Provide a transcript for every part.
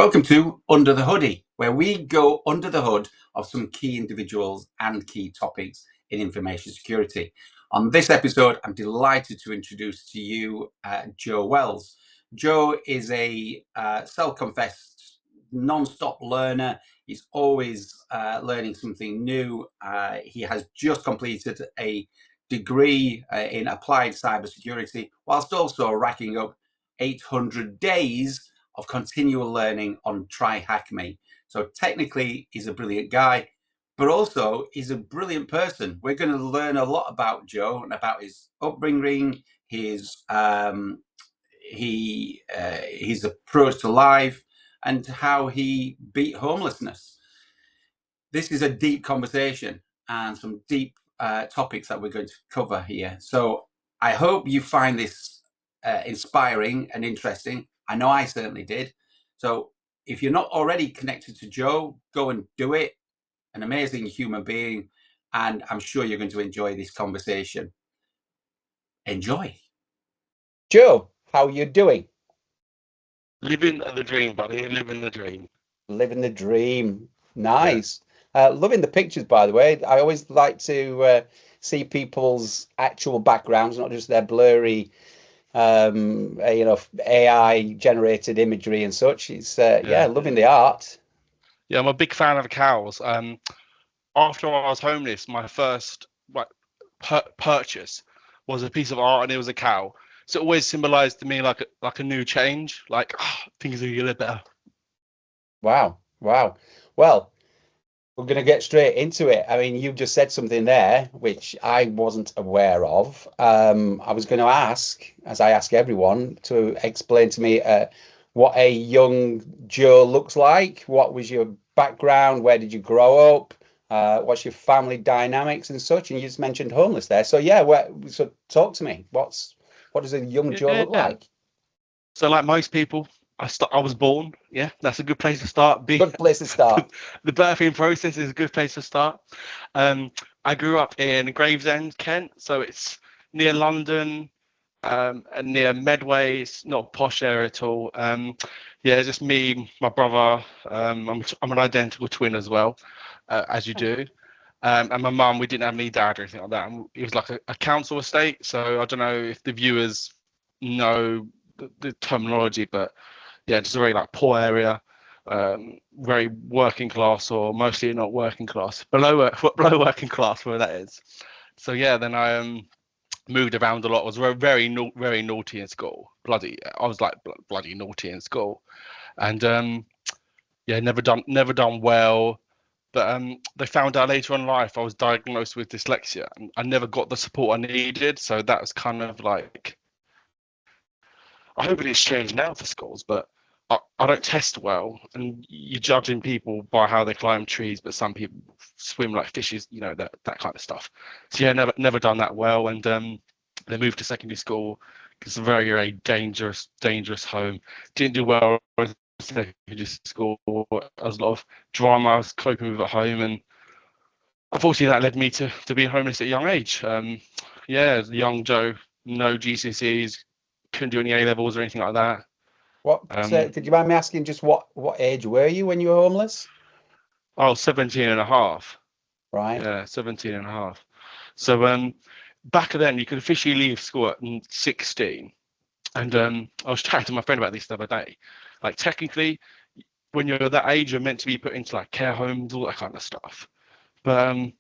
Welcome to Under the Hoodie, where we go under the hood of some key individuals and key topics in information security. On this episode, I'm delighted to introduce to you Joe Wells. Joe is a self-confessed non-stop learner. He's always learning something new. He has just completed a degree in applied cybersecurity, whilst also racking up 800 days of continual learning on Try Hack Me. So technically, he's a brilliant guy, but also he's a brilliant person. We're going to learn a lot about Joe and about his upbringing, his approach to life, and how he beat homelessness. This is a deep conversation and some deep topics that we're going to cover here. So I hope you find this inspiring and interesting. I know I certainly did. So if you're not already connected to Joe, go and do it. An amazing human being. And I'm sure you're going to enjoy this conversation. Enjoy. Joe, how you doing? Living the dream, buddy. Living the dream. Living the dream. Nice. Loving the pictures, by the way. I always like to see people's actual backgrounds, not just their blurry, AI generated imagery and such. It's loving the art. Yeah, I'm a big fan of cows. After I was homeless, my first purchase was a piece of art, and it was a cow. So it always symbolized to me like a new change, like things are gonna get better. Wow. Well, we're going to get straight into it. I mean, you've just said something there which I wasn't aware of. I was going to ask, as I ask everyone, to explain to me what a young Joe looks like. What was your background? Where did you grow up? What's your family dynamics and such? And you just mentioned homeless there. So yeah, so talk to me. What does a young Joe look like? So like most people, I was born. Yeah, that's a good place to start. Good place to start. The birthing process is a good place to start. I grew up in Gravesend, Kent, so it's near London, and near Medway. It's not a posh area at all. Just me, my brother. I'm an identical twin as well, as you do. And my mum, we didn't have any dad or anything like that. And it was like a council estate. So I don't know if the viewers know the terminology, but yeah, just a very like poor area, very working class, or mostly not working class, below working class, where that is. So yeah, then I moved around a lot. I was very naughty in school. I was like bloody naughty in school, and never done well. But they found out later on in life I was diagnosed with dyslexia, and I never got the support I needed. So that was kind of like, I hope it's changed now for schools, but I don't test well, and you're judging people by how they climb trees, but some people swim like fishes, that kind of stuff. So yeah, never done that well, and they moved to secondary school. It's a very, very dangerous home. Didn't do well in secondary school. There was a lot of drama I was coping with at home, and unfortunately that led me to being homeless at a young age. As a young Joe, no GCSEs, couldn't do any A levels or anything like that. Did you mind me asking just what age were you when you were homeless? I was 17 and a half. Right. Yeah, 17 and a half. So back then you could officially leave school at 16. And I was chatting to my friend about this the other day. Like technically, when you're that age, you're meant to be put into like care homes, all that kind of stuff. But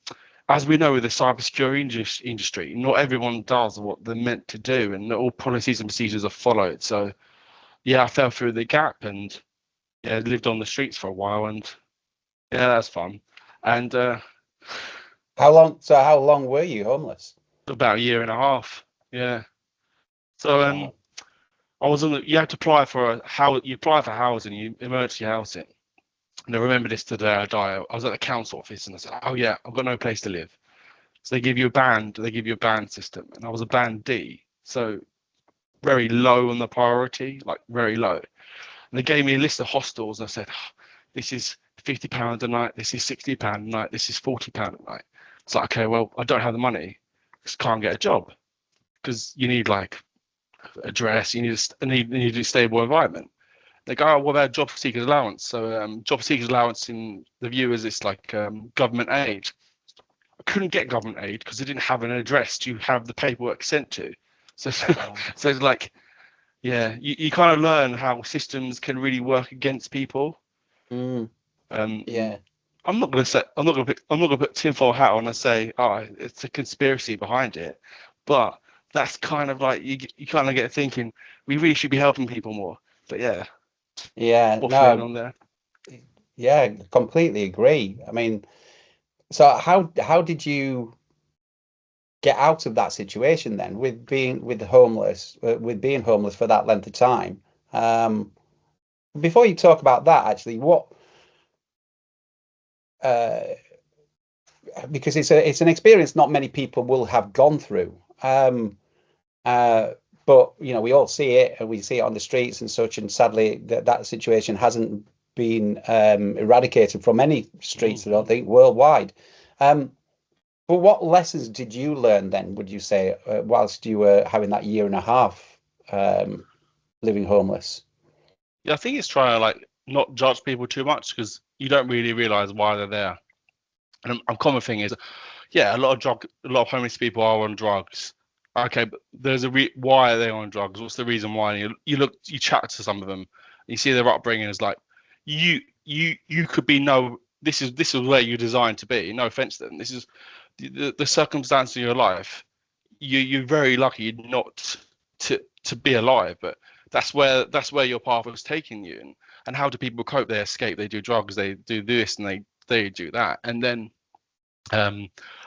as we know with the cybersecurity industry, not everyone does what they're meant to do, and not all policies and procedures are followed. So yeah, I fell through the gap, and lived on the streets for a while, and yeah, that's fun. And how long were you homeless? about a year and a half. Yeah. So I was you had to apply for you apply for housing, emergency housing. And I remember this today. I was at the council office, and I said, "Oh yeah, I've got no place to live." So they give you a band system, and I was a band D, so very low on the priority, like very low. And they gave me a list of hostels, and I said, "This is £50 a night. This is £60 a night. This is £40 a night." It's like, okay, well, I don't have the money, just can't get a job, because you need like address, you need a stable environment. They go, oh, what about job seekers allowance? So job seekers allowance in the view is it's like government aid. I couldn't get government aid because I didn't have an address to have the paperwork sent to. So so it's like, yeah, you kind of learn how systems can really work against people. Yeah. I'm not gonna put tinfoil hat on and say, oh, it's a conspiracy behind it, but that's kind of like you kind of get thinking we really should be helping people more. But yeah, Yeah. waffling No. on there. Yeah. Completely agree. I mean, so how did you get out of that situation then, with being homeless, with being homeless for that length of time? Before you talk about that, actually, what because it's an experience not many people will have gone through. But we all see it, and we see it on the streets and such. And sadly, that situation hasn't been eradicated from any streets, I don't think, worldwide. But what lessons did you learn then, would you say, whilst you were having that year and a half living homeless? Yeah, I think it's trying to like not judge people too much because you don't really realize why they're there. And a common thing is, yeah, a lot of homeless people are on drugs. Okay, but there's why are they on drugs? What's the reason why? And you chat to some of them, you see their upbringing is like, you could be this is where you're designed to be. No offense to them. This is the circumstance of your life. You're very lucky not to be alive, but that's where your path was taking you. And how do people cope? They escape. They do drugs. They do this and they do that. And then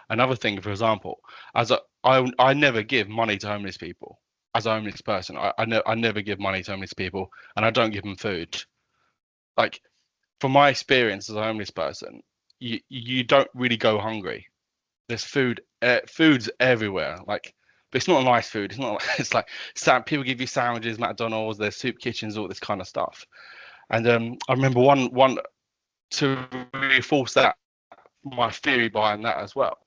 another thing, for example, I never give money to homeless people. As a homeless person, I never give money to homeless people, and I don't give them food. Like, from my experience as a homeless person, you don't really go hungry. There's food's everywhere. Like, but it's not nice food. It's not. It's like people give you sandwiches, McDonald's. There's soup kitchens, all this kind of stuff. And I remember one to reinforce that, my theory behind that as well.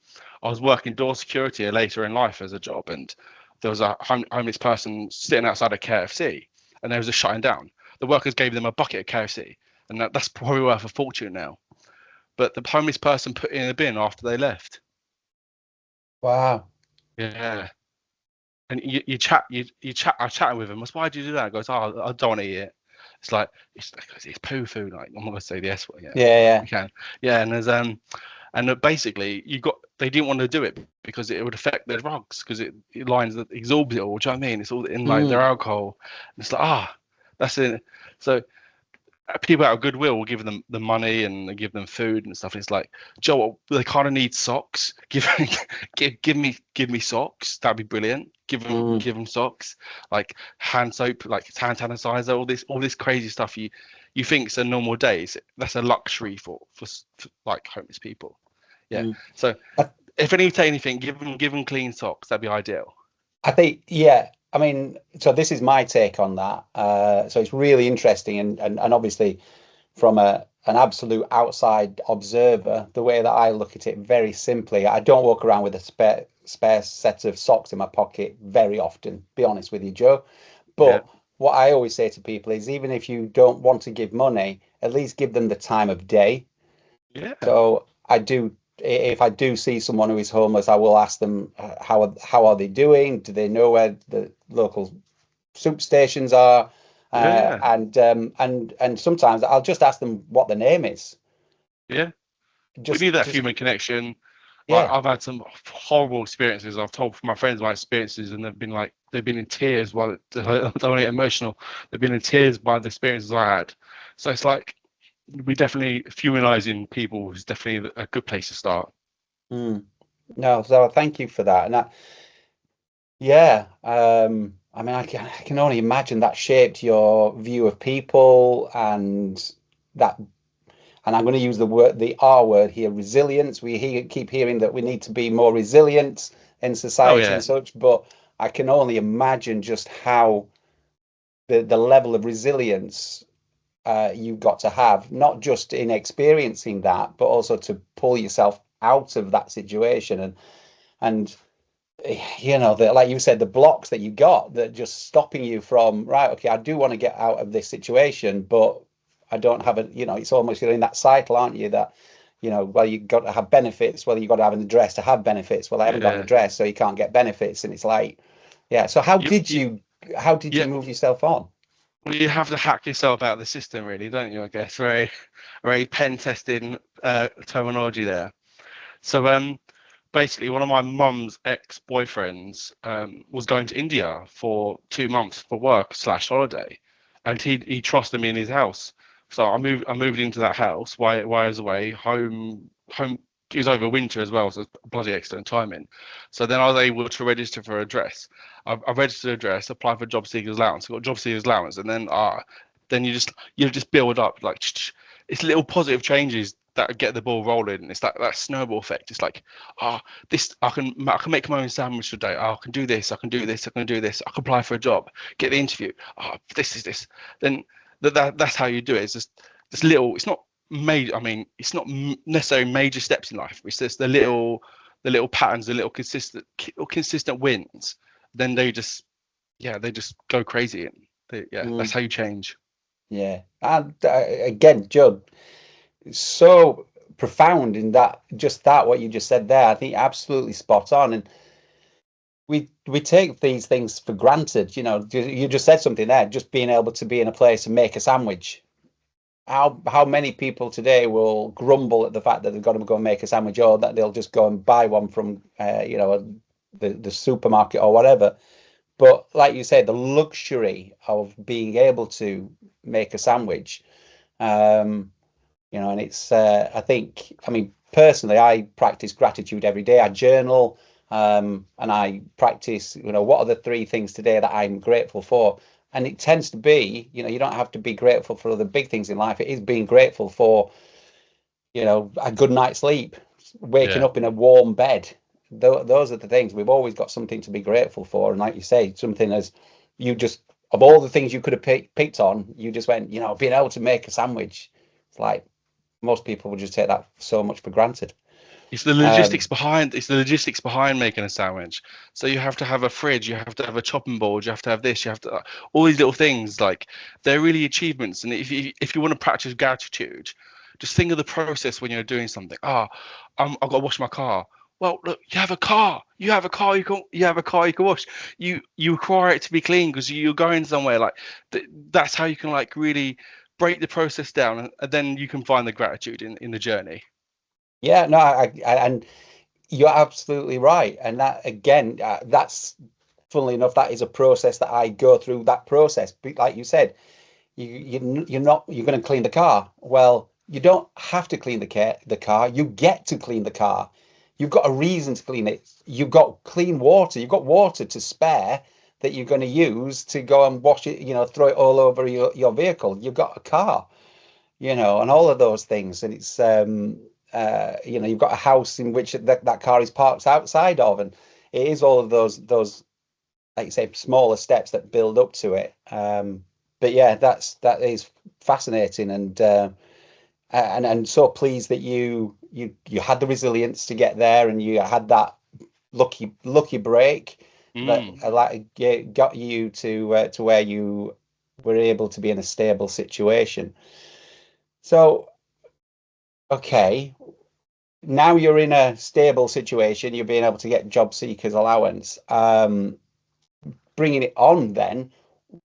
I was working door security later in life as a job, and there was a homeless person sitting outside a KFC, and they was just shutting down. The workers gave them a bucket of KFC, and that's probably worth a fortune now. But the homeless person put it in the bin after they left. Wow. Yeah. And you chat. I chatted with him. Why do you do that? He goes, oh, I don't want to eat it. It's like it's poo food. Like, I'm not gonna say the S word. Yeah. We can. Yeah, and there's and basically they didn't want to do it because it would affect their drugs, because it lines that absorbs it all. Do you know what I mean? It's all in like their alcohol. And it's like that's it. So people out of goodwill will give them the money and they give them food and stuff. And it's like, Joe, they kind of need socks. Give me socks. That'd be brilliant. Give them socks, like hand soap, like hand sanitizer, all this crazy stuff you think it's a normal days. That's a luxury for like homeless people. Yeah. So if any take anything, give them clean socks. That'd be ideal. I think, yeah. I mean, so this is my take on that. So it's really interesting, and obviously from an absolute outside observer, the way that I look at it, very simply, I don't walk around with a spare set of socks in my pocket very often, be honest with you, Joe. But what I always say to people is, even if you don't want to give money, at least give them the time of day. Yeah. So if I do see someone who is homeless, I will ask them how are they doing? Do they know where the local soup stations are? And sometimes I'll just ask them what the name is. Yeah. We need that human connection. Yeah. Like, I've had some horrible experiences. I've told my friends my experiences, and they've been in tears while I don't want to get emotional. They've been in tears by the experiences I had. So it's like, we definitely humanizing people is definitely a good place to start. No, so thank you for that. And I mean, I can only imagine that shaped your view of people, and I'm going to use the R word here, resilience. We keep hearing that we need to be more resilient in society and such, but I can only imagine just how the level of resilience you've got to have, not just in experiencing that, but also to pull yourself out of that situation. And you know, that, like you said, the blocks that you got that just stopping you from, right, okay, I do want to get out of this situation, but I don't have a, you know, it's almost, you're in that cycle, aren't you? That, you know, well, you got to have benefits, well, you got to have an address to have benefits. Well, I haven't got an Yeah. address, so you can't get benefits. And it's like, yeah. So You, you, how did you yeah. move yourself on? Well, you have to hack yourself out of the system, really, don't you? I guess very pen testing terminology there. So basically, one of my mum's ex-boyfriends was going to India for 2 months for work slash holiday, and he trusted me in his house. So I moved into that house while I was away. Home. It was over winter as well, so it's bloody excellent timing. So then I was able to register for address. I registered address, applied for job seekers allowance, got job seekers allowance, and then you just build up like it's little positive changes that get the ball rolling. It's that snowball effect. It's like, this I can make my own sandwich today. I can do this. I can do this. I can do this. I can apply for a job, get the interview. This is this. Then that's how you do it. It's just this little. It's not major. I mean, it's not necessarily major steps in life. It's just the little patterns, the little consistent wins. Then they just go crazy. And that's how you change. Yeah. And again, Judd, it's so profound in that, just that, what you just said there. I think absolutely spot on. And we take these things for granted. You know, you just said something there, just being able to be in a place and make a sandwich. How many people today will grumble at the fact that they've got to go and make a sandwich, or that they'll just go and buy one from you know, the supermarket or whatever. But like you say, the luxury of being able to make a sandwich, you know, and it's I think, I mean, personally, I practice gratitude every day. I journal, and I practice, you know, what are the three things today that I'm grateful for? And it tends to be, you know, you don't have to be grateful for the big things in life. It is being grateful for, you know, a good night's sleep, waking Yeah. up in a warm bed. Those are the things. We've always got something to be grateful for. And like you say, something as you just, of all the things you could have picked on, you just went, you know, being able to make a sandwich. It's like most people would just take that so much for granted. It's the logistics behind making a sandwich. So you have to have a fridge, you have to have a chopping board, you have to have this, you have to all these little things. Like, they're really achievements. And if you want to practice gratitude, just think of the process when you're doing something. I've got to wash my car. Well, look, you have a car. You have a car. You have a car you can wash. You require it to be clean because you're going somewhere. Like, that's how you can, like, really break the process down, and then you can find the gratitude in the journey. Yeah, no, and you're absolutely right. And that, again, that's, funnily enough, that is a process that I go through. That process, like you said, you're going to clean the car. Well, you don't have to clean the car. You get to clean the car. You've got a reason to clean it. You've got clean water. You've got water to spare that you're going to use to go and wash it, you know, throw it all over your vehicle. You've got a car, you know, and all of those things. And it's you know, you've got a house in which that car is parked outside of, and it is all of those, like you say, smaller steps that build up to it. But yeah, that is fascinating, and so pleased that you had the resilience to get there, and you had that lucky break that got you to where you were able to be in a stable situation. So, okay, now you're in a stable situation, you're being able to get job seekers allowance. Bringing it on then,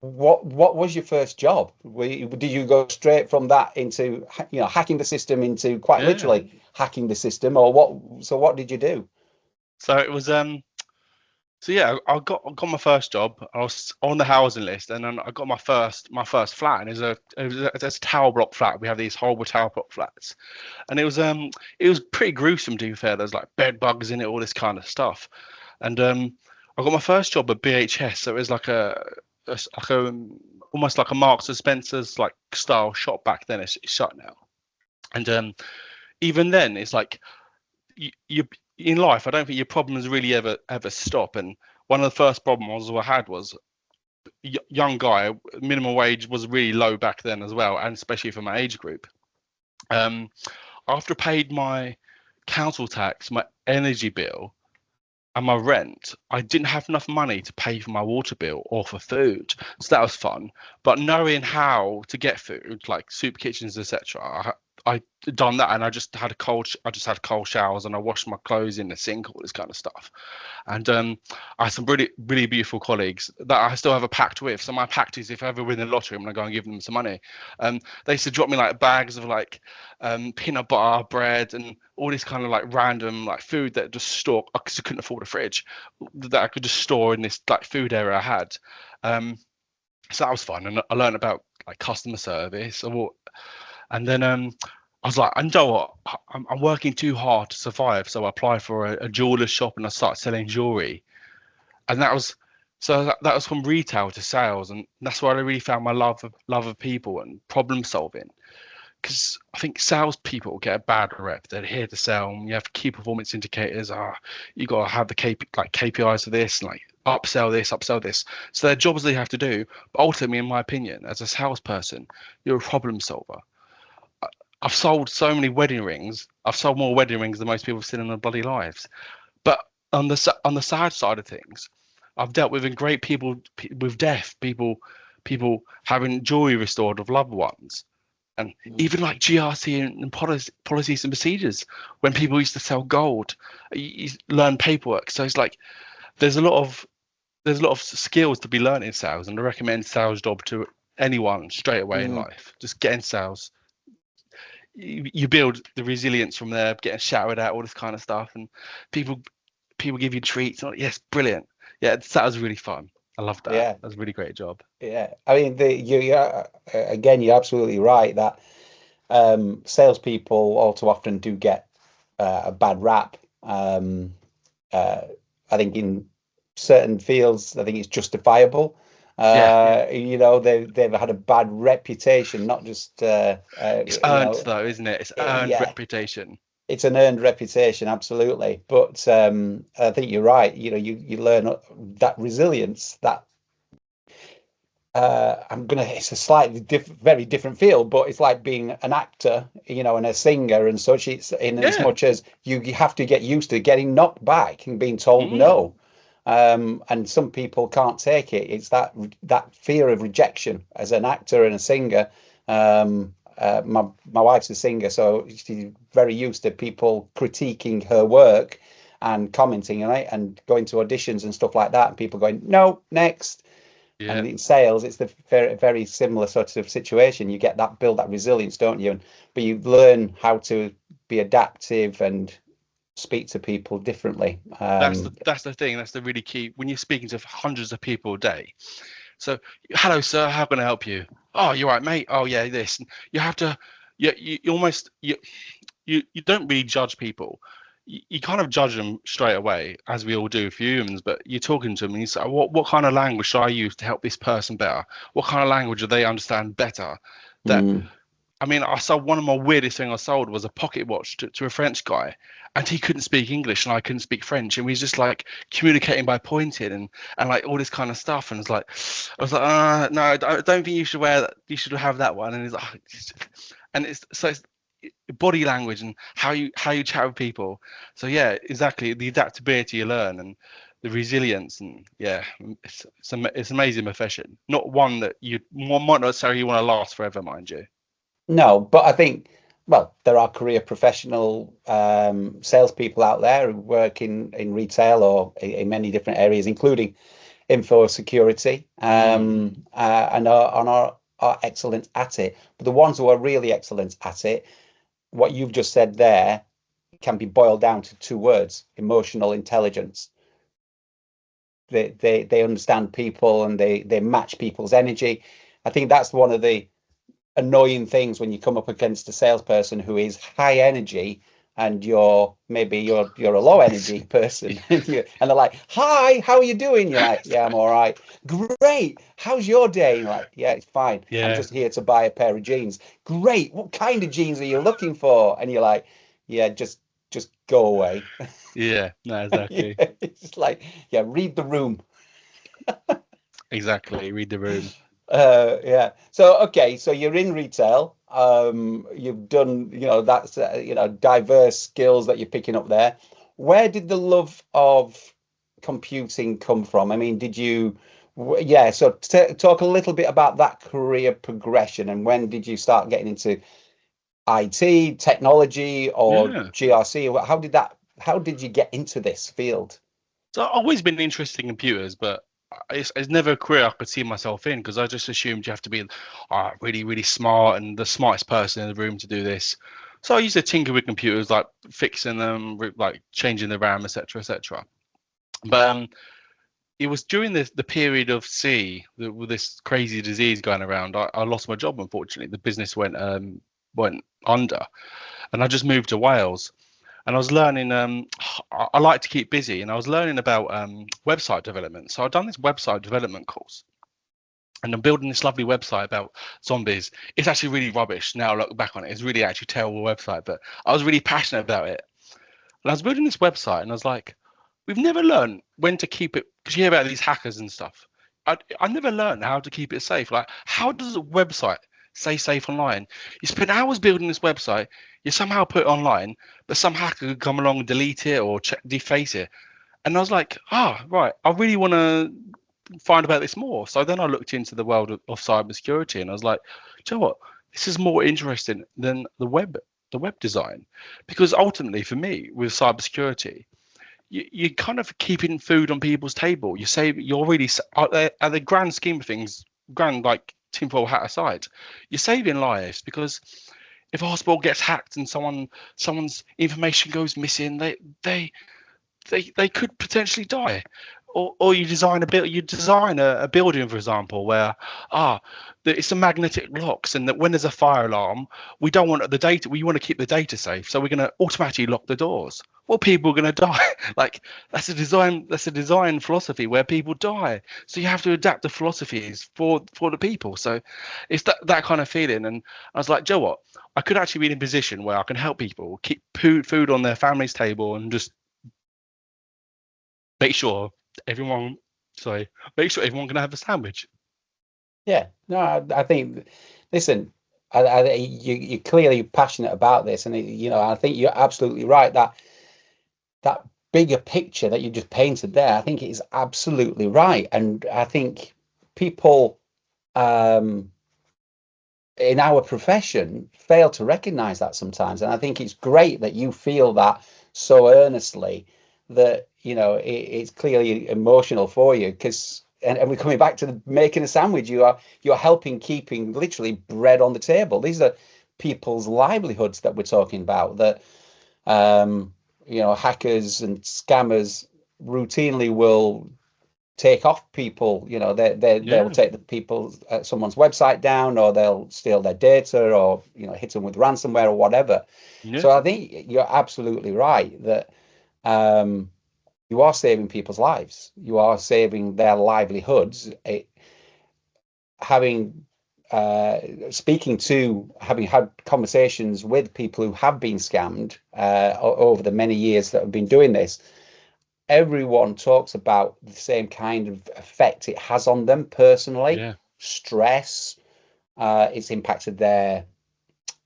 what was your first job? Did you go straight from that into, you know, hacking the system, into quite Yeah. literally hacking the system, or what? So what did you do? So it was I got my first job. I was on the housing list, and then I got my first flat, and there's a tower block flat. We have these horrible tower block flats, and it was pretty gruesome, to be fair. There's like bed bugs in it, all this kind of stuff, and I got my first job at BHS. So it was like almost like a Marks and Spencer's like style shop back then. It's shut now, and even then, it's like you in life, I don't think your problems really ever stop. And one of the first problems I had was young guy. Minimum wage was really low back then as well, and especially for my age group. After I paid my council tax, my energy bill, and my rent, I didn't have enough money to pay for my water bill or for food. So that was fun. But knowing how to get food, like soup kitchens, etc., I done that, and I just had cold showers, and I washed my clothes in the sink, all this kind of stuff. And I had some really beautiful colleagues that I still have a pact with. So my pact is, if I ever win the lottery, I'm gonna go and give them some money. They used to drop me like bags of like peanut butter, bread, and all this kind of like random like food that just store, because I couldn't afford a fridge, that I could just store in this like food area I had. So that was fun, and I learned about like customer service, and then I was like, I know what, I'm working too hard to survive. So I applied for a jeweler's shop, and I started selling jewelry. And that was that was from retail to sales, and that's where I really found my love of people and problem solving. Because I think salespeople get a bad rep. They're here to sell, and you have key performance indicators. You got to have the KPIs for this, and like upsell this. So they're jobs they have to do. But ultimately, in my opinion, as a salesperson, you're a problem solver. I've sold so many wedding rings. I've sold more wedding rings than most people have seen in their bloody lives. But on the sad side of things, I've dealt with great people with death, people having joy restored of loved ones, and even like GRC and policies and procedures. When people used to sell gold, you learn paperwork. So it's like there's a lot of skills to be learned in sales, and I recommend sales job to anyone straight away in life. Just get in sales. You build the resilience from there, getting shouted at, all this kind of stuff, and people give you treats. Like, yes, brilliant. Yeah, that was really fun. I loved that. Yeah, that was a really great job. Yeah, I mean, again, you're absolutely right that salespeople all too often do get a bad rap. I think in certain fields, I think it's justifiable. You know, they've had a bad reputation, not just it's earned though, isn't it? It's earned reputation. It's an earned reputation, absolutely. But I think you're right. You know, you learn that resilience. That it's a slightly very different field, but it's like being an actor, you know, and a singer and such. It's in as much as you have to get used to getting knocked back and being told no. And some people can't take it. It's that fear of rejection as an actor and a singer. My wife's a singer, so she's very used to people critiquing her work and commenting on it and going to auditions and stuff like that, and people going, no, next. And in sales, it's the very similar sort of situation. You get build that resilience, don't you? But you learn how to be adaptive and speak to people differently. That's the thing. That's the really key when you're speaking to hundreds of people a day. So, hello, sir. How can I help you? Oh, you're right, mate. Oh, yeah, this. You have to. You almost you don't really judge people. You kind of judge them straight away, as we all do for humans. But you're talking to them, and you say, what kind of language should I use to help this person better? What kind of language do they understand better? I mean, I sold one of my weirdest things I sold was a pocket watch to a French guy, and he couldn't speak English and I couldn't speak French, and we was just like communicating by pointing and like all this kind of stuff. And I was like, no, I don't think you should wear that. You should have that one. And he's like, and it's body language and how you chat with people. So yeah, exactly, the adaptability you learn and the resilience, and it's an amazing profession. Not one that you might not necessarily want to last forever, mind you. No, but I think, well, there are career professional salespeople out there who work in retail or in many different areas, including info security, and are excellent at it. But the ones who are really excellent at it, what you've just said there, can be boiled down to two words: emotional intelligence. They understand people and they match people's energy. I think that's one of the annoying things when you come up against a salesperson who is high energy and you're a low energy person and they're like, hi, how are you doing? You're like, yeah, I'm all right. Great, how's your day? You're like, yeah, it's fine. I'm just here to buy a pair of jeans. Great, what kind of jeans are you looking for? And you're like, yeah, just go away. Yeah, no, exactly. It's just like, yeah, read the room. Exactly, read the room. So okay, so you're in retail. You've done, that's diverse skills that you're picking up there. Where did the love of computing come from? I mean, did you, yeah, so talk a little bit about that career progression, and when did you start getting into IT, technology, or Yeah. GRC? How did you get into this field? So I've always been interested in computers, but it's never a career I could see myself in, because I just assumed you have to be really, really smart and the smartest person in the room to do this. So I used to tinker with computers, like fixing them, like changing the RAM, etc., etc. But it was during the period of with this crazy disease going around. I lost my job, unfortunately. The business went under, and I just moved to Wales. And I was learning. I like to keep busy, and I was learning about website development. So I've done this website development course, and I'm building this lovely website about zombies. It's actually really rubbish now. I look back on it, it's really actually a terrible website, but I was really passionate about it. And I was building this website, and I was like, we've never learned when to keep it, because you hear about these hackers and stuff. I never learned how to keep it safe. Like, how does a website stay safe online? You spend hours building this website, you somehow put it online, but some hacker could come along and delete it or deface it. And I was like, right, I really want to find about this more. So then I looked into the world of cybersecurity, and I was like, do you know what? This is more interesting than the web design, because ultimately for me with cybersecurity, you kind of keeping food on people's table. You're really at the grand scheme of things, grand like tinfoil hat aside, you're saving lives, because if a hospital gets hacked and someone's information goes missing, they could potentially die. Or you design a building, for example, where it's a magnetic locks, and that when there's a fire alarm, we don't want the data. We want to keep the data safe, so we're going to automatically lock the doors. Well, people are going to die. Like, that's a design philosophy where people die. So you have to adapt the philosophies for the people. So it's that kind of feeling. And I was like, Joe, what? I could actually be in a position where I can help people keep food on their family's table, and just make sure everyone make sure everyone can have a sandwich. Yeah, no, I think, listen, you're clearly passionate about this, and I think you're absolutely right that bigger picture that you just painted there. I think it is absolutely right, and I think people in our profession fail to recognize that sometimes. And I think it's great that you feel that so earnestly, that it's clearly emotional for you, because and we're coming back to making a sandwich. You're helping keeping literally bread on the table. These are people's livelihoods that we're talking about, that hackers and scammers routinely will take off people. They'll take someone's website down, or they'll steal their data, or hit them with ransomware or whatever. So I think you're absolutely right that you are saving people's lives, you are saving their livelihoods. Having had conversations with people who have been scammed over the many years that have been doing this, everyone talks about the same kind of effect it has on them personally. Yeah. Stress, it's impacted their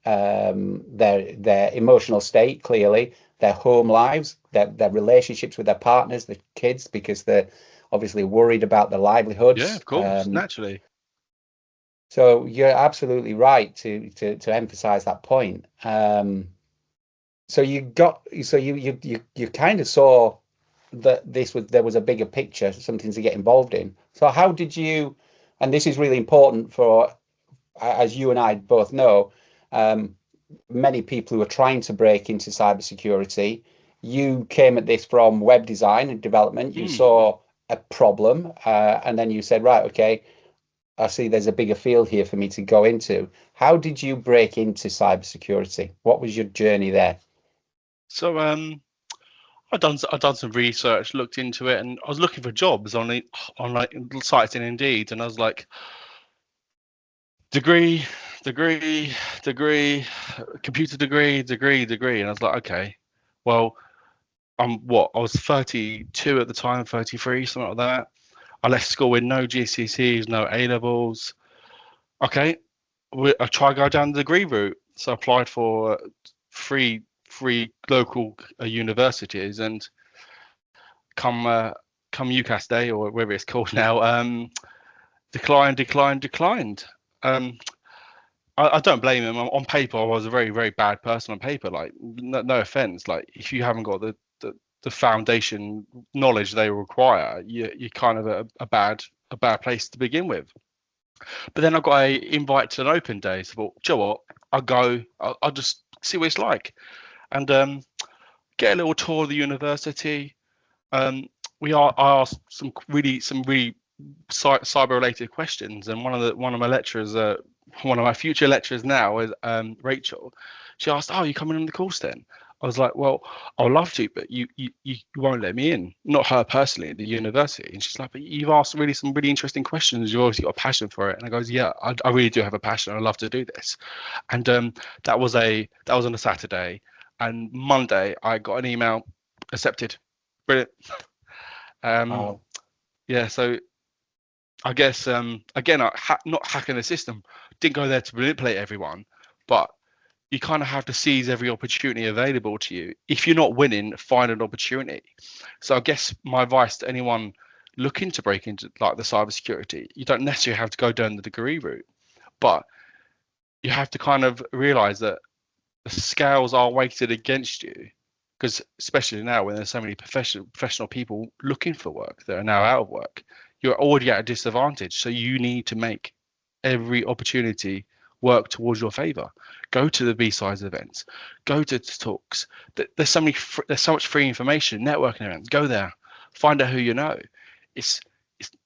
emotional state, clearly, their home lives, their relationships with their partners, the kids, because they're obviously worried about their livelihoods. Yeah, of course, naturally. So you're absolutely right to emphasize that point. So you kind of saw that there was a bigger picture, something to get involved in. So how did you, and this is really important for, as you and I both know, many people who are trying to break into cybersecurity, you came at this from web design and development. You saw a problem, and then you said, right, okay, I see there's a bigger field here for me to go into. How did you break into cybersecurity? What was your journey there? So I've done some research, looked into it, and I was looking for jobs on like sites in Indeed, and I was like, degree, computer degree, and I was like, okay, well, I was 32 at the time, 33, something like that. I left school with no GCSEs, no A levels. Okay, I try to go down the degree route, so I applied for three local universities, and come come UCAS Day or whatever it's called now, declined. I don't blame him. On paper, I was a very, very bad person on paper. Like, no offense. Like, if you haven't got the foundation knowledge they require, you're kind of a bad place to begin with. But then I got a invite to an open day. So I thought, do you know what? I'll go. I'll just see what it's like, and get a little tour of the university. I asked some really cyber related questions, and one of my lecturers, one of my future lecturers now is Rachel. She asked, "Oh, you coming on the course then?" I was like, "Well, I'd love to, but you won't let me in. Not her personally at the university." And she's like, "But you've asked some really interesting questions. You've obviously got a passion for it." And I goes, "Yeah, I really do have a passion. I love to do this." And that was on a Saturday, and Monday I got an email, accepted. Brilliant. Wow. Yeah, so I guess again, not hacking the system, didn't go there to manipulate everyone, but you kind of have to seize every opportunity available to you. If you're not winning, find an opportunity. So I guess my advice to anyone looking to break into like the cybersecurity, you don't necessarily have to go down the degree route, but you have to kind of realize that the scales are weighted against you, because especially now when there's so many professional people looking for work that are now out of work, you're already at a disadvantage. So you need to make every opportunity work towards your favor. Go to the B-sides events, go to talks. There's so much free information, networking events. Go there, find out who you know. It's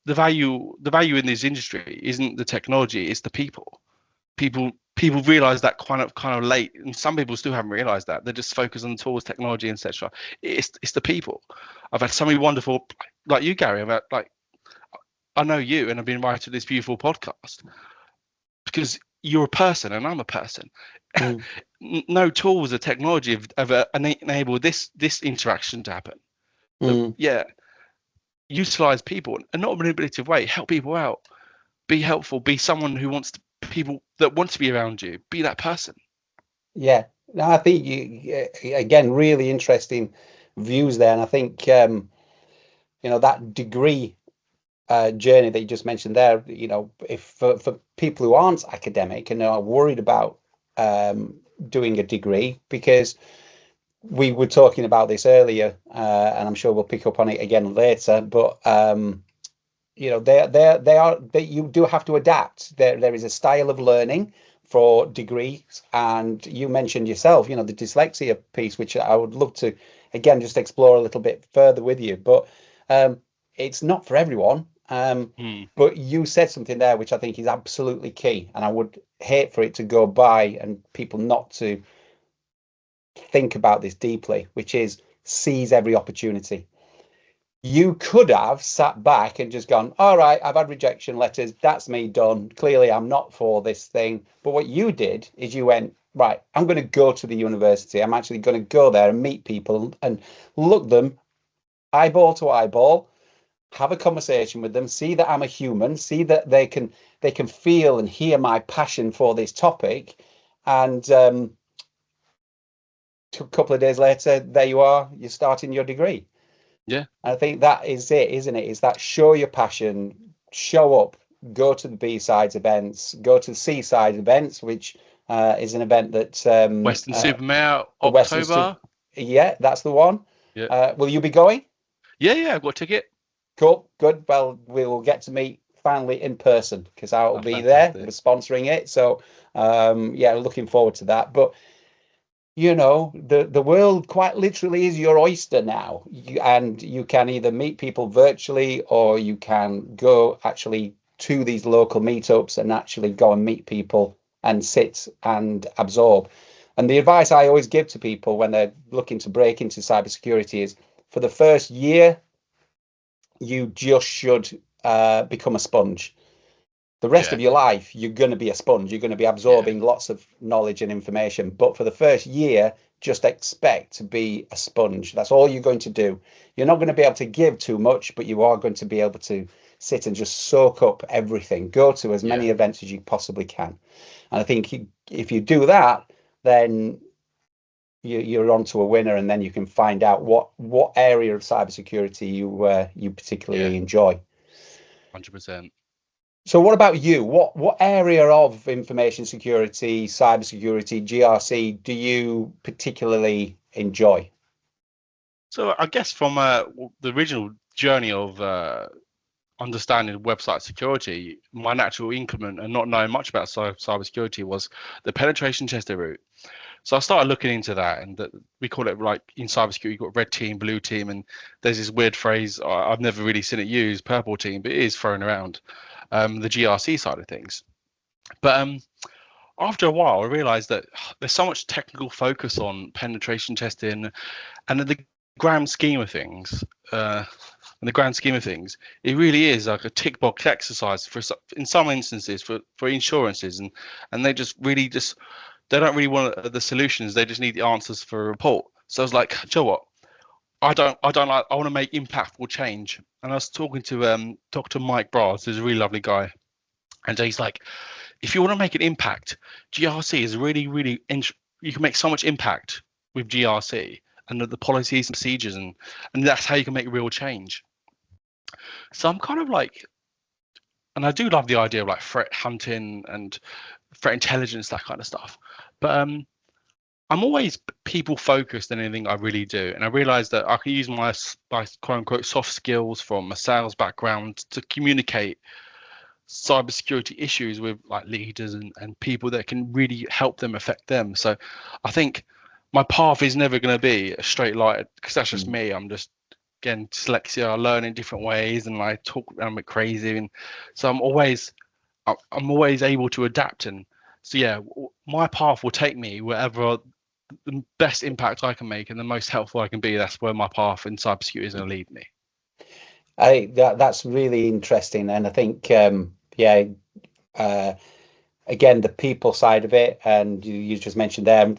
the value in this industry isn't the technology, it's the people. People realize that kind of late, and some people still haven't realized that. They're just focused on tools, technology, etc. It's the people. I've had so many wonderful, like you, Gary. I know you, and I've been invited to this beautiful podcast because you're a person and I'm a person. No tools or technology have ever enabled this interaction to happen. So, yeah, utilize people and not a manipulative way. Help people out. Be helpful. Be someone who wants people that want to be around you. Be that person. Yeah, no, I think you again really interesting views there, and I think that degree journey that you just mentioned there. If for people who aren't academic and are worried about doing a degree, because we were talking about this earlier, and I'm sure we'll pick up on it again later, but you do have to adapt. There is a style of learning for degrees, and you mentioned yourself, the dyslexia piece, which I would love to again just explore a little bit further with you, but it's not for everyone. But you said something there which I think is absolutely key, and I would hate for it to go by and people not to think about this deeply, which is seize every opportunity. You could have sat back and just gone, all right, I've had rejection letters, that's me done, clearly I'm not for this thing. But what you did is you went, right, I'm going to go to the university, I'm actually going to go there and meet people and look them eyeball to eyeball, have a conversation with them, see that I'm a human, see that they can feel and hear my passion for this topic, and a couple of days later, there you are, you're starting your degree. Yeah, and I think that is it, isn't it? Is that show your passion, show up, go to the B-sides events, go to the C-side events, which is an event that Western Supermare October. Yeah, that's the one. Yeah. Will you be going? Yeah, I've got a ticket. Cool, good. Well, we will get to meet finally in person because I will be there. We're sponsoring it, so yeah, looking forward to that. But the world quite literally is your oyster now, and you can either meet people virtually or you can go actually to these local meetups and actually go and meet people and sit and absorb. And the advice I always give to people when they're looking to break into cybersecurity is, for the first year, you just should become a sponge. The rest of your life, you're going to be a sponge. You're going to be absorbing lots of knowledge and information. But for the first year, just expect to be a sponge. That's all you're going to do. You're not going to be able to give too much, but you are going to be able to sit and just soak up everything. Go to as many events as you possibly can. And I think if you do that, then you're onto a winner, and then you can find out what area of cybersecurity you particularly enjoy. 100%. So what about you? What area of information security, cybersecurity, GRC do you particularly enjoy? So I guess from the original journey of understanding website security, my natural increment and not knowing much about cybersecurity was the penetration tester route. So I started looking into that, and we call it, like, in cybersecurity, you've got red team, blue team, and there's this weird phrase I've never really seen it used, purple team, but it is thrown around, the GRC side of things. But after a while, I realized that there's so much technical focus on penetration testing, and in the grand scheme of things, in the grand scheme of things, it really is like a tick box exercise in some instances for insurances, and they just really they don't really want the solutions. They just need the answers for a report. So I was like, Joe, what? I want to make impactful change. And I was talking to Dr. Mike Brass, who's a really lovely guy, and he's like, if you want to make an impact, GRC is really, really you can make so much impact with GRC and the policies and procedures, and that's how you can make real change. So I'm kind of like, and I do love the idea of like threat hunting and threat intelligence, that kind of stuff. But I'm always people focused in anything I really do, and I realize that I can use my quote unquote soft skills from a sales background to communicate cybersecurity issues with like leaders and people that can really help them affect them. So I think my path is never going to be a straight line, because that's just me. I'm just, again, dyslexia. I learn in different ways, and I talk, I'm a bit crazy, and so I'm always able to adapt. And so yeah, my path will take me wherever the best impact I can make and the most helpful I can be. That's where my path in cybersecurity is going to lead me. That's really interesting, and I think again, the people side of it, and you just mentioned there,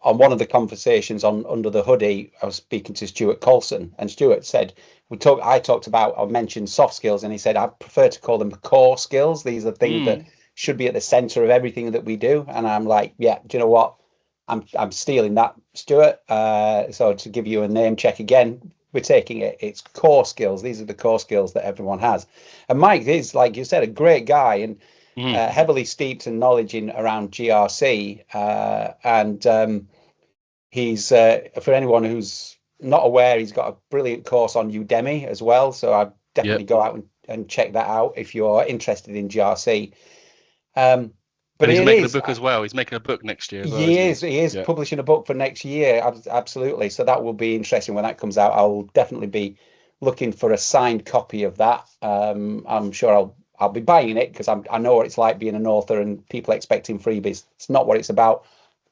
on one of the conversations on Under the Hoodie, I was speaking to Stuart Colson, and Stuart said, I mentioned soft skills, and he said, I prefer to call them core skills. These are things that should be at the center of everything that we do. And I'm like, yeah, do you know what? I'm stealing that, Stuart. So to give you a name check again, we're taking it. It's core skills. These are the core skills that everyone has. And Mike is, like you said, a great guy, and heavily steeped in knowledge around GRC. And he's, for anyone who's not aware, he's got a brilliant course on Udemy as well. So I'd definitely go out and check that out if you're interested in GRC. But he's making a book as well. He's making a book next year as well. He is publishing a book for next year. Absolutely. So that will be interesting when that comes out. I'll definitely be looking for a signed copy of that. I'm sure I'll be buying it, because I know what it's like being an author and people expecting freebies. It's not what it's about.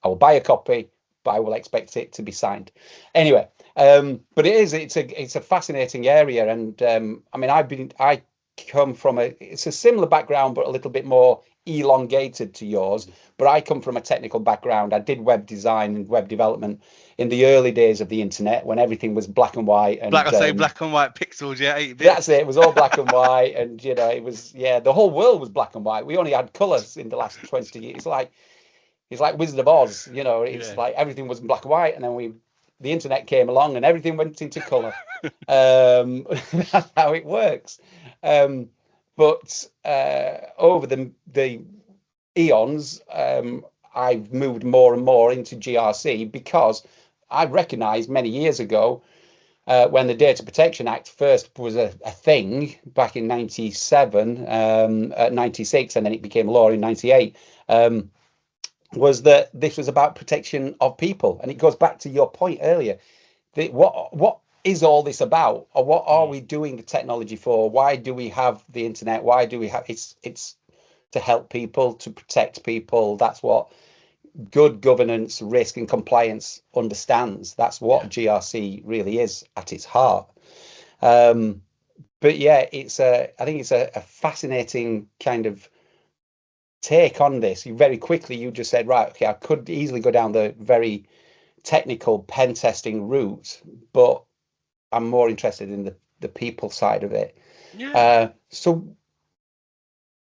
I will buy a copy, but I will expect it to be signed. Anyway, but it's a fascinating area, and I mean, I come from it's a similar background, but a little bit more elongated to yours. But I come from a technical background. I did web design and web development in the early days of the internet, when everything was black and white. And black and white pixels, 8-bit. That's it. It was all black and white, and it was, the whole world was black and white. We only had colours in the last 20 years. It's like Wizard of Oz. It's like everything was in black and white, and then the internet came along and everything went into colour. That's how it works. But over the eons, I've moved more and more into GRC, because I recognised many years ago, when the Data Protection Act first was a thing back in 97, 96, and then it became law in 98, was that this was about protection of people. And it goes back to your point earlier. What is all this about? Or what are we doing the technology for? Why do we have the internet? Why do we have it's to help people, to protect people. That's what good governance, risk and compliance understands. That's what GRC really is at its heart. But yeah, I think it's a fascinating kind of take on this. Very quickly, you just said, right, okay, I could easily go down the very technical pen testing route, but I'm more interested in the people side of it. So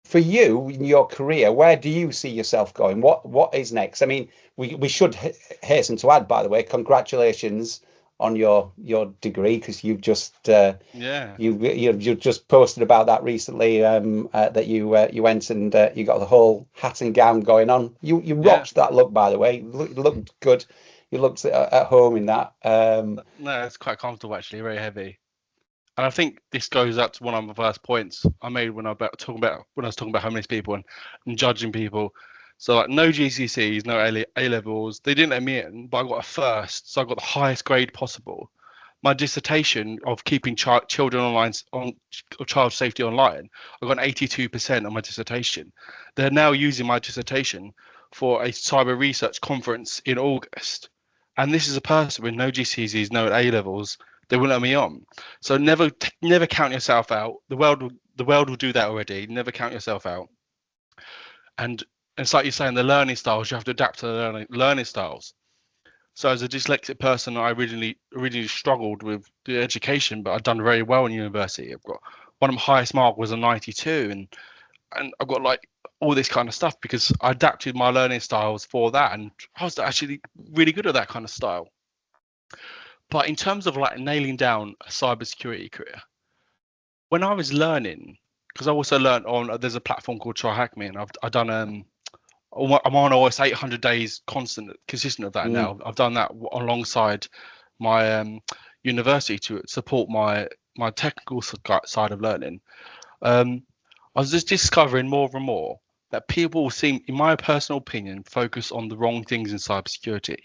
for you in your career, where do you see yourself going? What is next? I mean, we should hasten to add, by the way, congratulations on your degree, because you've just Yeah, you just posted about that recently, that you went and you got the whole hat and gown going on. You yeah. rocked that look, by the way. You looked good. You looked at home in that. No, it's quite comfortable actually, very heavy. And I think this goes up to one of my first points I made when I was talking about homeless people and judging people. So like no GCSEs, no A levels. They didn't let me in, but I got a first, so I got the highest grade possible. My dissertation of keeping children online of child safety online, I got an 82% on my dissertation. They're now using my dissertation for a cyber research conference in August, and this is a person with no GCSEs, no A levels. They wouldn't let me on. So never count yourself out. The world will do that already. Never count yourself out. And it's like you're saying, the learning styles, you have to adapt to the learning styles. So as a dyslexic person, I originally struggled with the education, but I've done very well in university. I've got one of my highest mark was a 92, and I've got like all this kind of stuff because I adapted my learning styles for that, and I was actually really good at that kind of style. But in terms of like nailing down a cybersecurity career, when I was learning, because I also learned on there's a platform called Try Hack Me, and I've done I'm on almost 800 days consistent of that Mm. now. I've done that alongside my university to support my technical side of learning. I was just discovering more and more that people seem, in my personal opinion, focus on the wrong things in cybersecurity.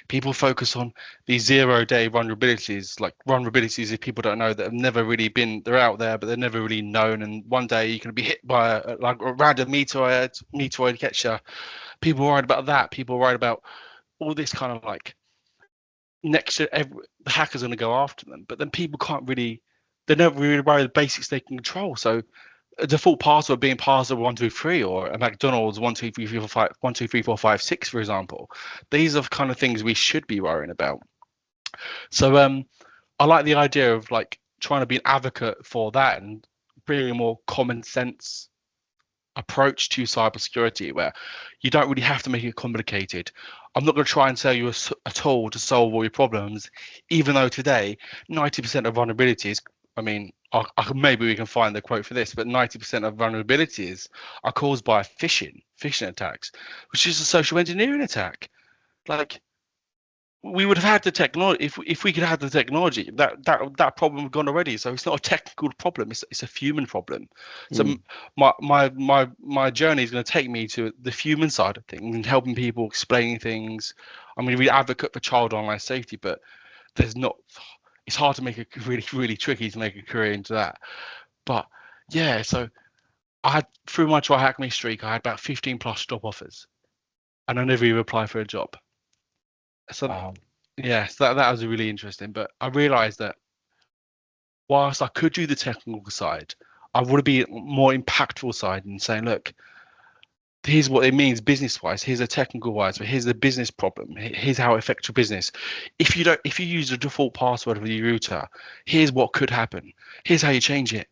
People focus on these 0-day vulnerabilities, like vulnerabilities if people don't know that have never really been, they're out there, but they're never really known. And one day you can be hit by like a random meteoroid catcher. People worried about that. People worried about all this kind of like next to the hacker's going to go after them, but then people can't really, they don't really worry the basics they can control. So a default password being password 123 or a McDonald's 1 2 3 4 5 1 2 3 4 5 6, for example. These are kind of things we should be worrying about. So I like the idea of like trying to be an advocate for that and bringing a more common sense approach to cybersecurity where you don't really have to make it complicated. I'm not going to try and sell you a tool to solve all your problems, even though today 90% of vulnerabilities, I mean, maybe we can find the quote for this, but 90% of vulnerabilities are caused by phishing attacks, which is a social engineering attack. Like we would have had the technology if we could have the technology that problem would have gone already. So it's not a technical problem, it's a human problem. So Mm. my journey is going to take me to the human side of things and helping people, explaining things. I'm going to be an advocate for child online safety, but there's not, it's hard to make a really tricky to make a career into that. But yeah, so I had, through my try hack me streak, I had about 15 plus job offers and I never even applied for a job. So Wow. yes, that was really interesting. But I realized that whilst I could do the technical side, I would be more impactful side and saying, look, here's what it means business wise, here's a technical wise, but here's the business problem. Here's how it affects your business. If you use the default password of your router, here's what could happen. Here's how you change it.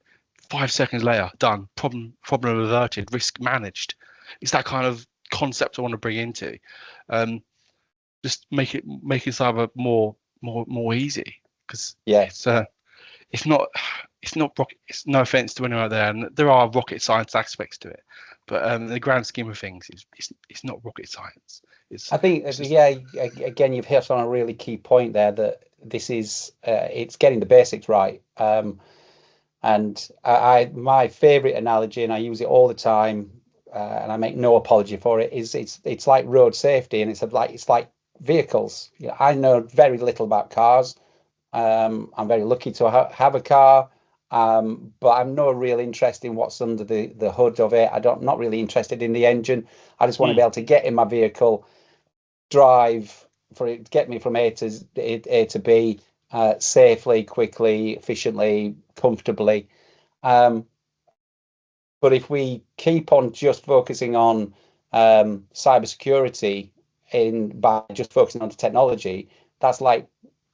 5 seconds later, done. Problem averted, risk managed. It's that kind of concept I want to bring into. Just making cyber more easy because Yeah. it's not rocket. It's no offense to anyone out there, and there are rocket science aspects to it, but in the grand scheme of things, it's not rocket science. I think, yeah, again, you've hit on a really key point there, that this is it's getting the basics right. And my favorite analogy, and I use it all the time, and I make no apology for it, is it's like road safety, and it's like vehicles. You know, I know very little about cars. I'm very lucky to have a car, but I'm not real interested in what's under the hood of it. Not really interested in the engine. I just want to be able to get in my vehicle, drive for it, get me from A to B, safely, quickly, efficiently, comfortably. But if we keep on just focusing on cybersecurity by just focusing on the technology, that's like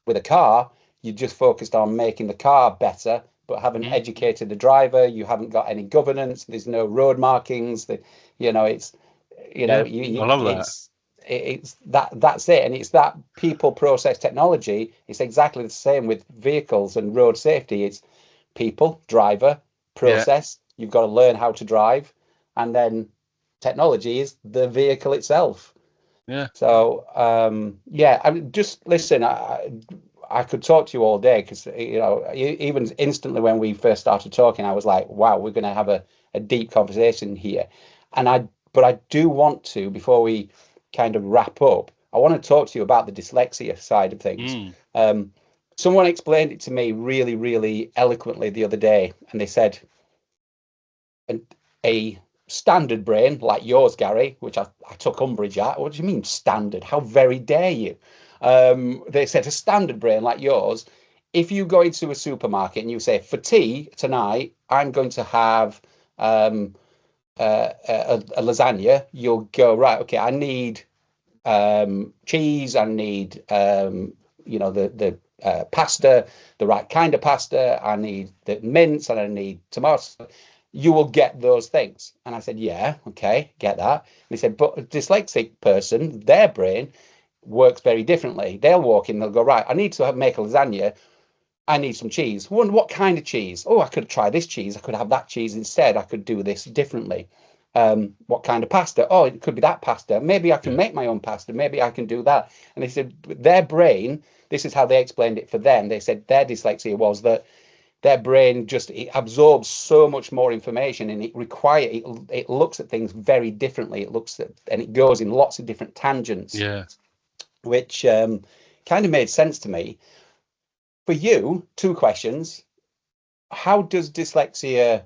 with a car. You just focused on making the car better, but haven't educated the driver. You haven't got any governance. There's no road markings. That it's I love that. That's it. And it's that people, process, technology. It's exactly the same with vehicles and road safety. It's people, driver, process. You've got to learn how to drive, and then technology is the vehicle itself. Yeah. So I mean, just listen. I could talk to you all day, because even instantly when we first started talking, I was like, wow, we're going to have a deep conversation here. But I do want to, before we kind of wrap up, I want to talk to you about the dyslexia side of things. Someone explained it to me really, really eloquently the other day, and they said a standard brain like yours, Gary, which I took umbrage at. What do you mean standard? How very dare you? They said a standard brain like yours, if you go into a supermarket and you say, for tea tonight, I'm going to have a lasagna, you'll go, right, okay, I need cheese, I need the pasta, the right kind of pasta, I need the mince, and I need tomatoes. You will get those things. And I said, yeah, okay, get that. And he said, but a dyslexic person, their brain works very differently. They'll walk in, they'll go, right, I need to make a lasagna. I need some cheese. What kind of cheese? Oh, I could try this cheese. I could have that cheese instead. I could do this differently. What kind of pasta? Oh, it could be that pasta. Maybe I can make my own pasta. Maybe I can do that. And they said their brain, this is how they explained it for them. They said their dyslexia was that their brain just, it absorbs so much more information, and it looks at things very differently. And it goes in lots of different tangents. Yeah. Which kind of made sense to me. For you, two questions. How does dyslexia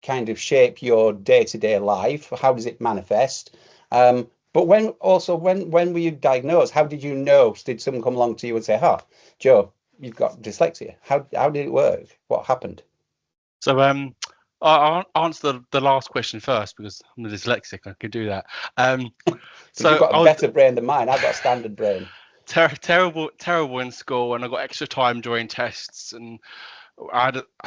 kind of shape your day-to-day life? How does it manifest? But when were you diagnosed? How did you know? Did someone come along to you and say, Joe, you've got dyslexia? How did it work? What happened? So I'll answer the last question first, because I'm a dyslexic. I could do that. So you've got a better brain than mine. I've got a standard brain. Terrible in school, and I got extra time during tests, and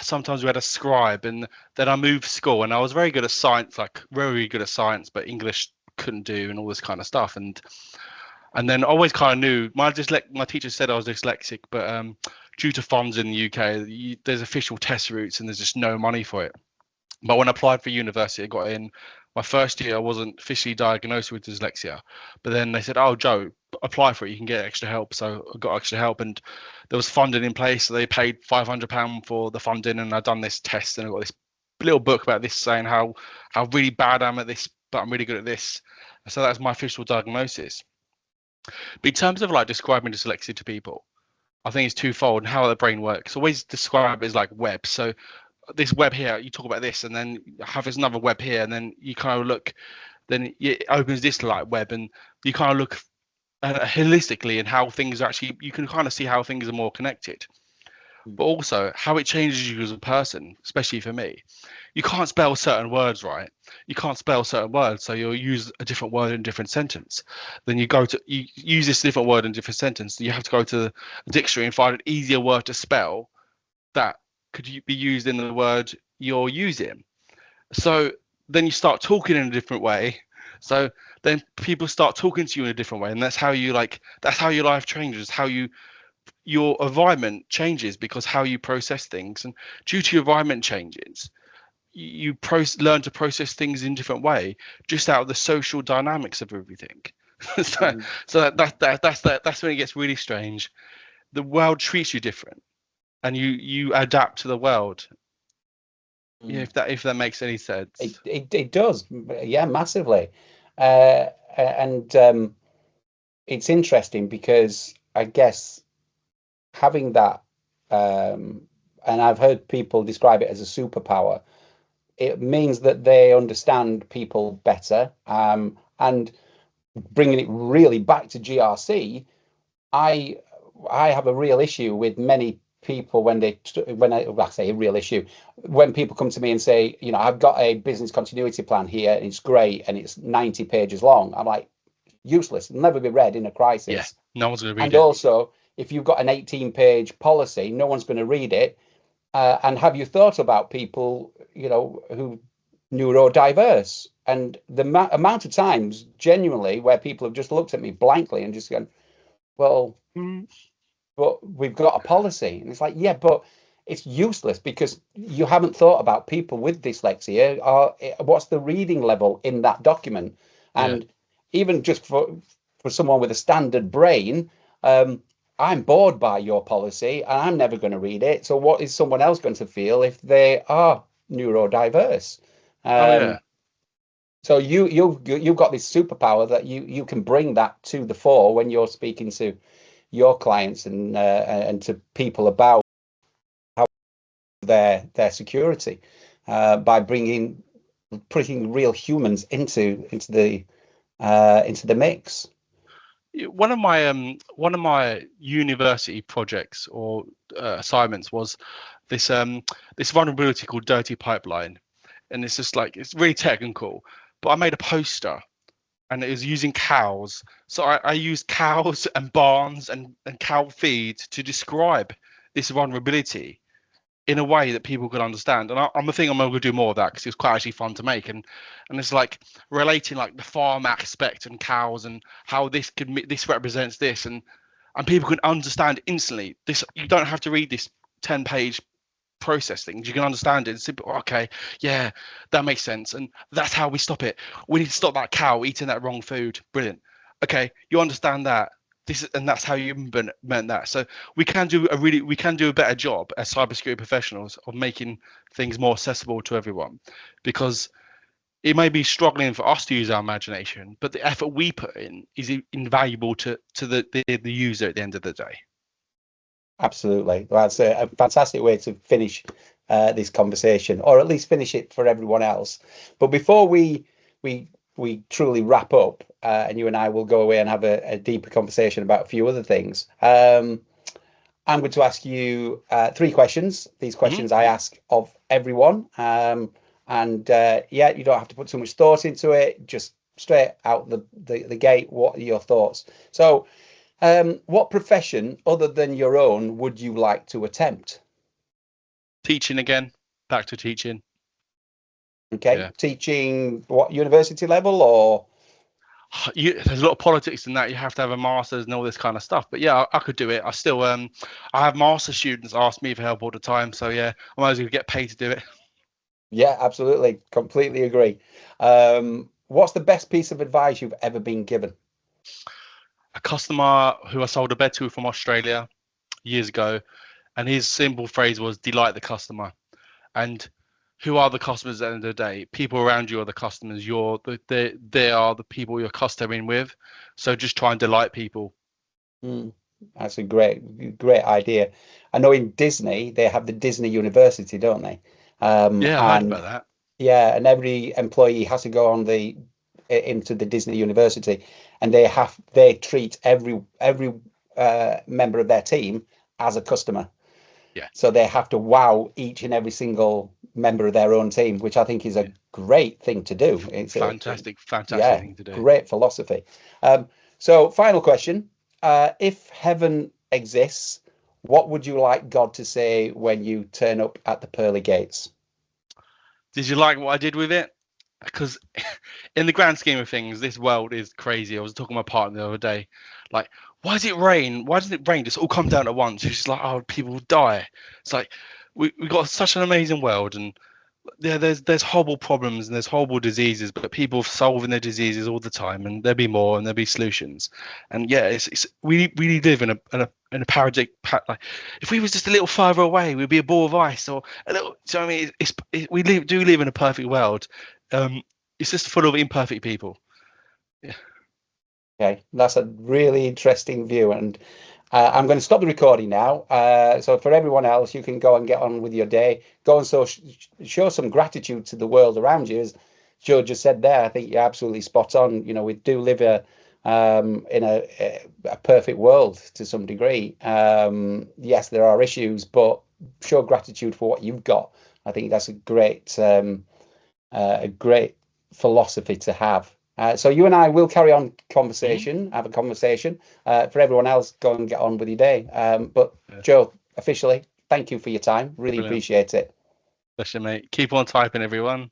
sometimes we had a scribe, and then I moved school, and I was very good at science, but English couldn't do, and all this kind of stuff, and then I always kind of knew my teacher said I was dyslexic, but due to funds in the UK, there's official test routes, and there's just no money for it. But when I applied for university, I got in. My first year, I wasn't officially diagnosed with dyslexia, but then they said, "Oh, Joe, apply for it. You can get extra help." So I got extra help, and there was funding in place. So they paid £500 for the funding, and I'd done this test, and I got this little book about this saying how really bad I am at this, but I'm really good at this. So that's my official diagnosis. But in terms of like describing dyslexia to people, I think it's twofold, and how the brain works. Always describe it as like web. So this web here, you talk about this, and then have this another web here, and then you kind of look, then it opens this like web, and you kind of look holistically and how things actually, you can kind of see how things are more connected, but also how it changes you as a person. Especially for me, you can't spell certain words right. You can't spell certain words, so you'll use a different word in a different sentence. Then you use this different word in a different sentence. You have to go to the dictionary and find an easier word to spell that could be used in the word you're using. So then you start talking in a different way. So then people start talking to you in a different way, and that's how your life changes, how your environment changes, because how you process things, and due to your environment changes, you learn to process things in a different way, just out of the social dynamics of everything. So that's when it gets really strange. The world treats you different, and you adapt to the world. Yeah, if that makes any sense. It does, yeah, massively. And it's interesting, because I guess having that, and I've heard people describe it as a superpower, it means that they understand people better. And bringing it really back to GRC, I have a real issue with many people when I say a real issue, when people come to me and say, I've got a business continuity plan here, and it's great, and it's 90 pages long. I'm like, useless. It'll never be read in a crisis. Yeah, no one's going to read it. And also, if you've got an 18-page policy, no one's going to read it. And have you thought about people, who neurodiverse? And the amount of times, genuinely, where people have just looked at me blankly and just gone, well, but we've got a policy. And it's like, yeah, but it's useless because you haven't thought about people with dyslexia, or what's the reading level in that document. And even just for someone with a standard brain, I'm bored by your policy and I'm never going to read it. So what is someone else going to feel if they are neurodiverse? Oh yeah. So you've got this superpower that you can bring that to the fore when you're speaking to your clients and to people about how their security, by putting real humans into the mix. One of my university projects or assignments was this vulnerability called dirty pipeline, and it's just like, it's really technical, but I made a poster and it was using cows. So I used cows and barns and cow feed to describe this vulnerability in a way that people could understand. And I'm going to do more of that because it was quite actually fun to make. And it's like relating like the farm aspect and cows and how this represents this, and people can understand instantly. This, you don't have to read this 10-page process things. You can understand it. Simple. Okay, yeah, that makes sense. And that's how we stop it. We need to stop that cow eating that wrong food. Brilliant. Okay, you understand that. And that's how you meant that. So we can do a better job as cybersecurity professionals of making things more accessible to everyone, because it may be struggling for us to use our imagination, but the effort we put in is invaluable to the user at the end of the day. Absolutely. That's a fantastic way to finish this conversation, or at least finish it for everyone else. But before we truly wrap up, and you and I will go away and have a deeper conversation about a few other things, I'm going to ask you 3 questions. These questions I ask of everyone. And you don't have to put too much thought into it. Just straight out the gate, what are your thoughts? So, what profession other than your own would you like to attempt? Teaching again. Back to teaching. Okay, yeah. Teaching what, university level, or? There's a lot of politics in that. You have to have a master's and all this kind of stuff. But yeah, I could do it. I still I have master students ask me for help all the time. So yeah, I might as well get paid to do it. Yeah, absolutely. Completely agree. What's the best piece of advice you've ever been given? A customer who I sold a bed to from Australia years ago, and his simple phrase was delight the customer. And who are the customers at the end of the day? People around you are the customers. They are the people you're customering with. So just try and delight people. That's a great idea. I know in Disney they have the Disney University, don't they? Yeah, I heard about that. Yeah, and every employee has to go on into the Disney University, and they treat every member of their team as a customer. Yeah. So they have to wow each and every single member of their own team, which I think is a great thing to do. It's fantastic thing to do. Great philosophy. So final question. If heaven exists, what would you like God to say when you turn up at the pearly gates? Did you like what I did with it? Because in the grand scheme of things, this world is crazy. I was talking to my partner the other day, like, why does it rain? Why doesn't it rain just all come down at once? It's just like, oh, people die. It's like we got such an amazing world, and yeah, there's horrible problems and there's horrible diseases, but people are solving their diseases all the time, and there'll be more and there'll be solutions. And yeah, it's we really live in a paradigm. Like, if we was just a little further away, we'd be a ball of ice or a little. So I mean, we do live in a perfect world. It's just full of imperfect people. Yeah. Okay, that's a really interesting view, and I'm going to stop the recording now. So for everyone else, you can go and get on with your day. Go and show some gratitude to the world around you. As Joe just said there, I think you're absolutely spot on. You know, we do live in a perfect world to some degree. Yes, there are issues, but show gratitude for what you've got. I think that's a great philosophy to have. So you and I will carry on have a conversation. For everyone else, go and get on with your day. But Joe, officially, thank you for your time. Really Brilliant. appreciate it. Bless you, mate. Keep on typing, everyone.